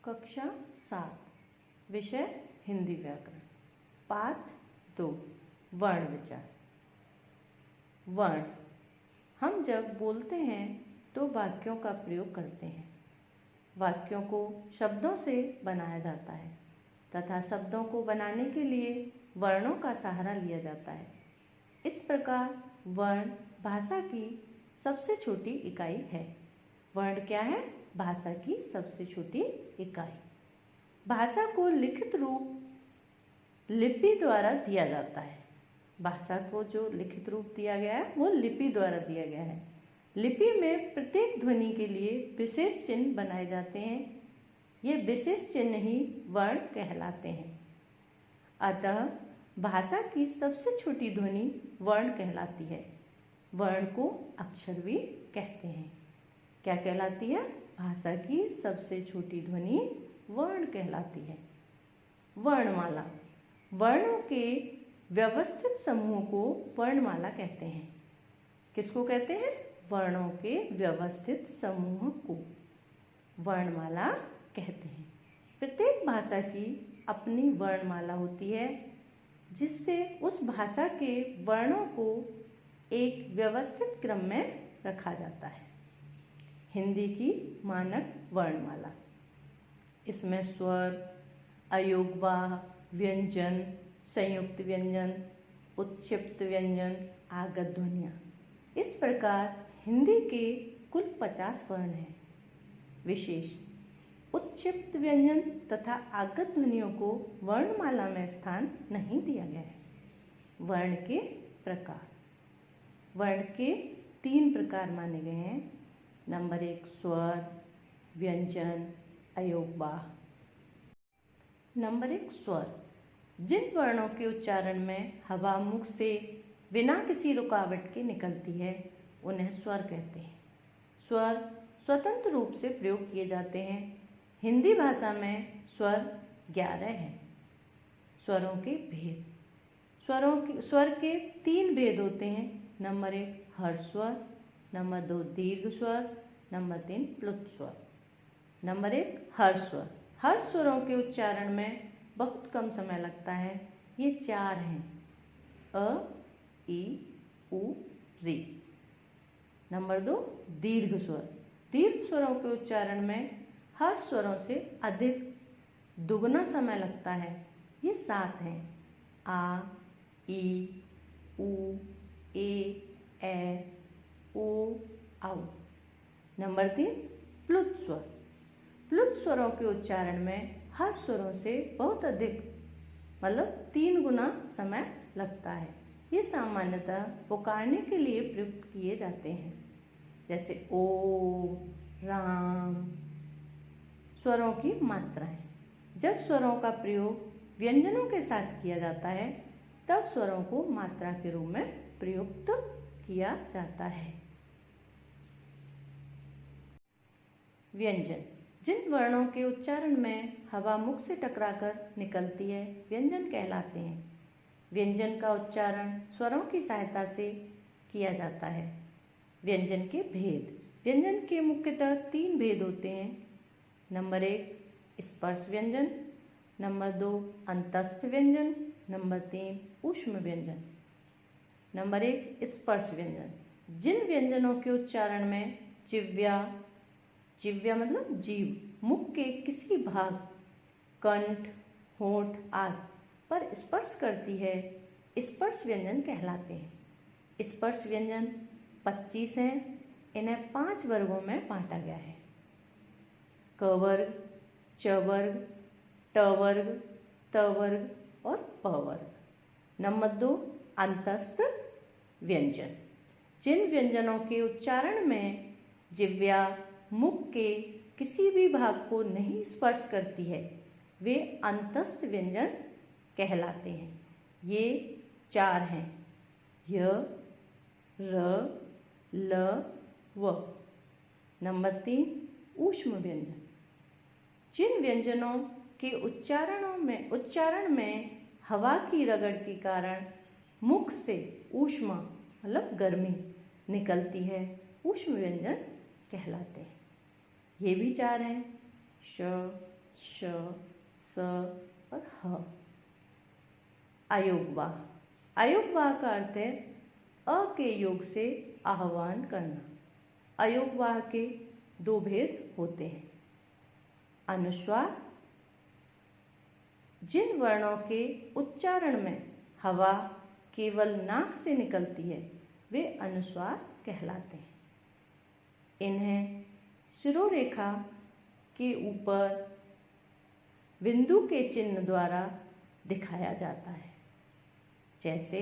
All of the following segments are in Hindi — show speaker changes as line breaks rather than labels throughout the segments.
कक्षा 7 विषय हिंदी व्याकरण पाठ 2 वर्ण विचार। वर्ण हम जब बोलते हैं तो वाक्यों का प्रयोग करते हैं। वाक्यों को शब्दों से बनाया जाता है तथा शब्दों को बनाने के लिए वर्णों का सहारा लिया जाता है। इस प्रकार वर्ण भाषा की सबसे छोटी इकाई है। वर्ण क्या है? भाषा की सबसे छोटी इकाई। भाषा को लिखित रूप लिपि द्वारा दिया जाता है। भाषा को जो लिखित रूप दिया गया है वो लिपि द्वारा दिया गया है। लिपि में प्रत्येक ध्वनि के लिए विशेष चिन्ह बनाए जाते हैं। ये विशेष चिन्ह ही वर्ण कहलाते हैं। अतः भाषा की सबसे छोटी ध्वनि वर्ण कहलाती है। वर्ण को अक्षर भी कहते हैं। क्या कहलाती है? भाषा की सबसे छोटी ध्वनि वर्ण कहलाती है। वर्णमाला वर्णों के व्यवस्थित समूह को वर्णमाला कहते हैं। किसको कहते हैं? वर्णों के व्यवस्थित समूह को वर्णमाला कहते हैं। प्रत्येक भाषा की अपनी वर्णमाला होती है जिससे उस भाषा के वर्णों को एक व्यवस्थित क्रम में रखा जाता है। हिंदी की मानक वर्णमाला, इसमें स्वर, अयोगवाह, व्यंजन, संयुक्त व्यंजन, उत्क्षिप्त व्यंजन, आगत ध्वनियाँ, इस प्रकार हिंदी के कुल 50 वर्ण हैं। विशेष उत्क्षिप्त व्यंजन तथा आगत ध्वनियों को वर्णमाला में स्थान नहीं दिया गया है। वर्ण के प्रकार, वर्ण के 3 प्रकार माने गए हैं। नंबर 1 स्वर, व्यंजन, अयोगवाह। नंबर 1 स्वर। जिन वर्णों के उच्चारण में हवा मुख से बिना किसी रुकावट के निकलती है उन्हें स्वर कहते हैं। स्वर स्वतंत्र रूप से प्रयोग किए जाते हैं। हिंदी भाषा में स्वर 11 हैं। स्वरों के भेद, स्वर के 3 भेद होते हैं। नंबर 1 हर्ष स्वर, नंबर 2 दीर्घ स्वर, नंबर 3 प्लुत स्वर। नंबर 1 हर्ष स्वर। हर्ष स्वरों के उच्चारण में बहुत कम समय लगता है। ये 4 हैं: अ, ई, उ, री। नंबर 2 दीर्घ स्वर। दीर्घ स्वरों के उच्चारण में हर्ष स्वरों से अधिक दुगना समय लगता है। ये 7 हैं: आ, ई, उ, ए, ओ, औ। नंबर 3 प्लुत स्वर। प्लुत स्वरों के उच्चारण में हर्ष स्वरों से बहुत अधिक मतलब 3 गुना समय लगता है। ये सामान्यतः पुकारने के लिए प्रयुक्त किए जाते हैं, जैसे ओ, राम। स्वरों की मात्राएं, जब स्वरों का प्रयोग व्यंजनों के साथ किया जाता है तब स्वरों को मात्रा के रूप में प्रयुक्त किया जाता है। व्यंजन जिन वर्णों के उच्चारण में हवा मुख से टकराकर निकलती है व्यंजन कहलाते हैं। व्यंजन का उच्चारण स्वरों की सहायता से किया जाता है। व्यंजन के भेद, व्यंजन के मुख्यतः 3 भेद होते हैं। नंबर 1 स्पर्श व्यंजन, नंबर 2 अंतस्थ व्यंजन, नंबर 3 ऊष्म व्यंजन। नंबर 1 स्पर्श व्यंजन। जिन व्यंजनों के उच्चारण में जिव्या मतलब जीभ, मुख के किसी भाग, कंठ, होंठ आदि पर स्पर्श करती है स्पर्श व्यंजन कहलाते हैं। स्पर्श व्यंजन 25 हैं। इन्हें 5 वर्गों में बांटा गया है: क वर्ग, च वर्ग, ट वर्ग, त वर्ग और प वर्ग। नंबर 2 अंतस्थ व्यंजन। जिन व्यंजनों के उच्चारण में जिह्वा मुख के किसी भी भाग को नहीं स्पर्श करती है वे अंतस्थ व्यंजन कहलाते हैं। ये 4 हैं: य, र, ल, व। नंबर 3 ऊष्म व्यंजन। जिन व्यंजनों के उच्चारण में हवा की रगड़ के कारण मुख से ऊष्मा मतलब गर्मी निकलती है ऊष्म व्यंजन कहलाते हैं। ये भी 4 हैं: श, श, स और ह। अयोगवाह। अयोगवाह का अर्थ है अ के योग से आह्वान करना। अयोगवाह के दो भेद होते हैं। अनुस्वार, जिन वर्णों के उच्चारण में हवा केवल नाक से निकलती है वे अनुस्वार कहलाते हैं। इन्हें शिरोरेखा के ऊपर बिंदु के चिन्ह द्वारा दिखाया जाता है, जैसे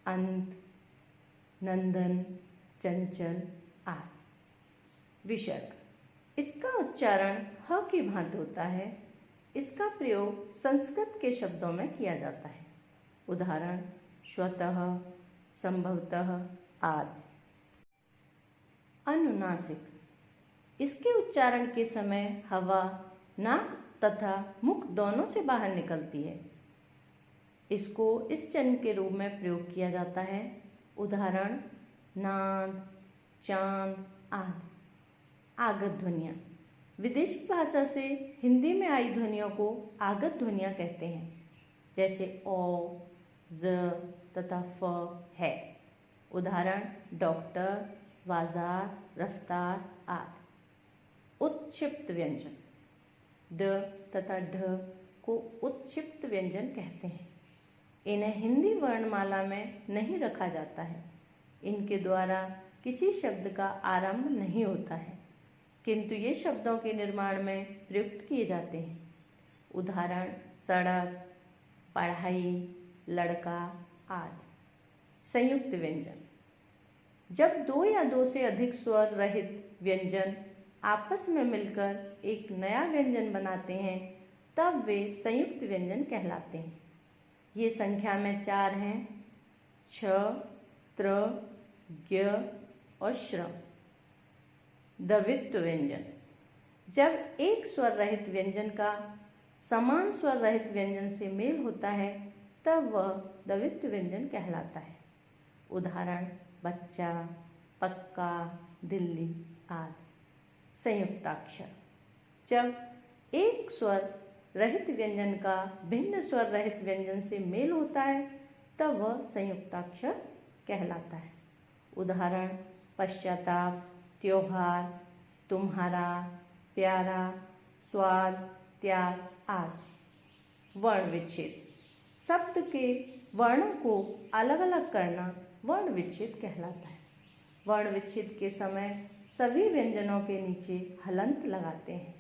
अंत, नंदन, चंचल आदि। विसर्ग, इसका उच्चारण ह की भांति होता है। इसका प्रयोग संस्कृत के शब्दों में किया जाता है। उदाहरण स्वतः, संभवतः आदि। अनुनासिक, इसके उच्चारण के समय हवा नाक तथा मुख दोनों से बाहर निकलती है। इसको इस चिन्ह के रूप में प्रयोग किया जाता है। उदाहरण नाद, चांद आदि। आगत ध्वनियाँ, विदेशी भाषा से हिंदी में आई ध्वनियों को आगत ध्वनियाँ कहते हैं, जैसे ओ, ज तथा फ है। उदाहरण डॉक्टर, बाजार, रफ्तार आदि। उत्क्षिप्त व्यंजन, ड तथा ढ को उत्क्षिप्त व्यंजन कहते हैं। इन्हें हिंदी वर्णमाला में नहीं रखा जाता है। इनके द्वारा किसी शब्द का आरंभ नहीं होता है, किंतु ये शब्दों के निर्माण में प्रयुक्त किए जाते हैं। उदाहरण सड़क, पढ़ाई, लड़का आदि। संयुक्त व्यंजन, जब दो या दो से अधिक स्वर रहित व्यंजन आपस में मिलकर एक नया व्यंजन बनाते हैं तब वे संयुक्त व्यंजन कहलाते हैं। ये संख्या में 4 हैं: छ, त्र, ज्ञ और श्र। द्वित्व व्यंजन, जब एक स्वर रहित व्यंजन का समान स्वर रहित व्यंजन से मेल होता है तब वह द्वित्व व्यंजन कहलाता है। उदाहरण बच्चा, पक्का, दिल्ली आदि। संयुक्ताक्षर, जब एक स्वर रहित व्यंजन का भिन्न स्वर रहित व्यंजन से मेल होता है तब वह संयुक्ताक्षर कहलाता है। उदाहरण पश्चाताप, त्योहार, तुम्हारा, प्यारा, स्वाद, त्याग आदि। वर्ण विच्छेद, शब्द के वर्णों को अलग अलग करना वर्ण विच्छेद कहलाता है। वर्ण विच्छेद के समय सभी व्यंजनों के नीचे हलंत लगाते हैं।